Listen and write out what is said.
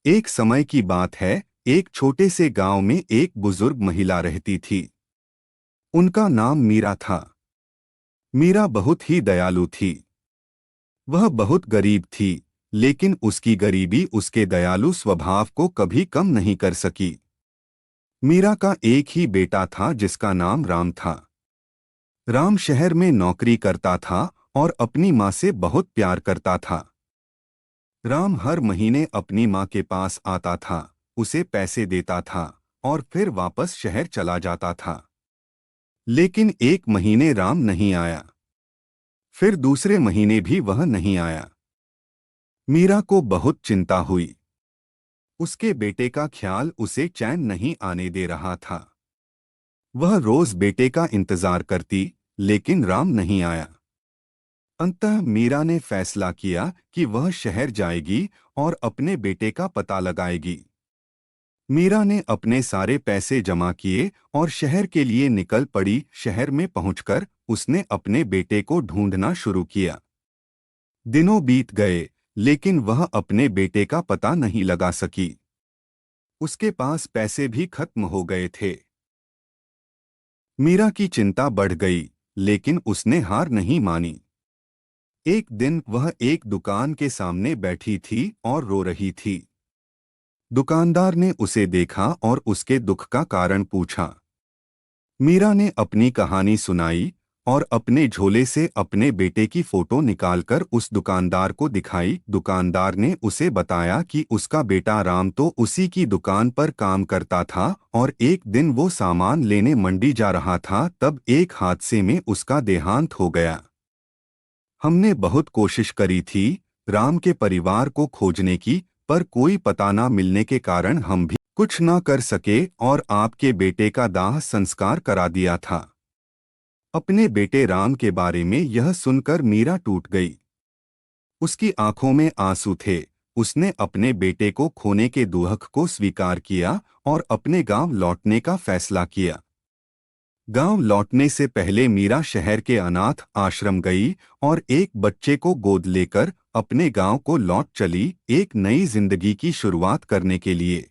एक समय की बात है। एक छोटे से गांव में एक बुजुर्ग महिला रहती थी। उनका नाम मीरा था। मीरा बहुत ही दयालु थी। वह बहुत गरीब थी, लेकिन उसकी गरीबी उसके दयालु स्वभाव को कभी कम नहीं कर सकी। मीरा का एक ही बेटा था जिसका नाम राम था। राम शहर में नौकरी करता था और अपनी माँ से बहुत प्यार करता था। राम हर महीने अपनी माँ के पास आता था, उसे पैसे देता था और फिर वापस शहर चला जाता था। लेकिन एक महीने राम नहीं आया। फिर दूसरे महीने भी वह नहीं आया। मीरा को बहुत चिंता हुई। उसके बेटे का ख्याल उसे चैन नहीं आने दे रहा था। वह रोज बेटे का इंतजार करती, लेकिन राम नहीं आया। अंततः मीरा ने फैसला किया कि वह शहर जाएगी और अपने बेटे का पता लगाएगी। मीरा ने अपने सारे पैसे जमा किए और शहर के लिए निकल पड़ी। शहर में पहुंचकर उसने अपने बेटे को ढूंढना शुरू किया। दिनों बीत गए, लेकिन वह अपने बेटे का पता नहीं लगा सकी। उसके पास पैसे भी खत्म हो गए थे। मीरा की चिंता बढ़ गई, लेकिन उसने हार नहीं मानी। एक दिन वह एक दुकान के सामने बैठी थी और रो रही थी। दुकानदार ने उसे देखा और उसके दुख का कारण पूछा। मीरा ने अपनी कहानी सुनाई और अपने झोले से अपने बेटे की फोटो निकालकर उस दुकानदार को दिखाई। दुकानदार ने उसे बताया कि उसका बेटा राम तो उसी की दुकान पर काम करता था और एक दिन वो सामान लेने मंडी जा रहा था, तब एक हादसे में उसका देहांत हो गया। हमने बहुत कोशिश करी थी राम के परिवार को खोजने की, पर कोई पता न मिलने के कारण हम भी कुछ न कर सके और आपके बेटे का दाह संस्कार करा दिया था। अपने बेटे राम के बारे में यह सुनकर मीरा टूट गई। उसकी आंखों में आंसू थे। उसने अपने बेटे को खोने के दुख को स्वीकार किया और अपने गांव लौटने का फैसला किया। गांव लौटने से पहले मीरा शहर के अनाथ आश्रम गई और एक बच्चे को गोद लेकर अपने गांव को लौट चली, एक नई जिंदगी की शुरुआत करने के लिए।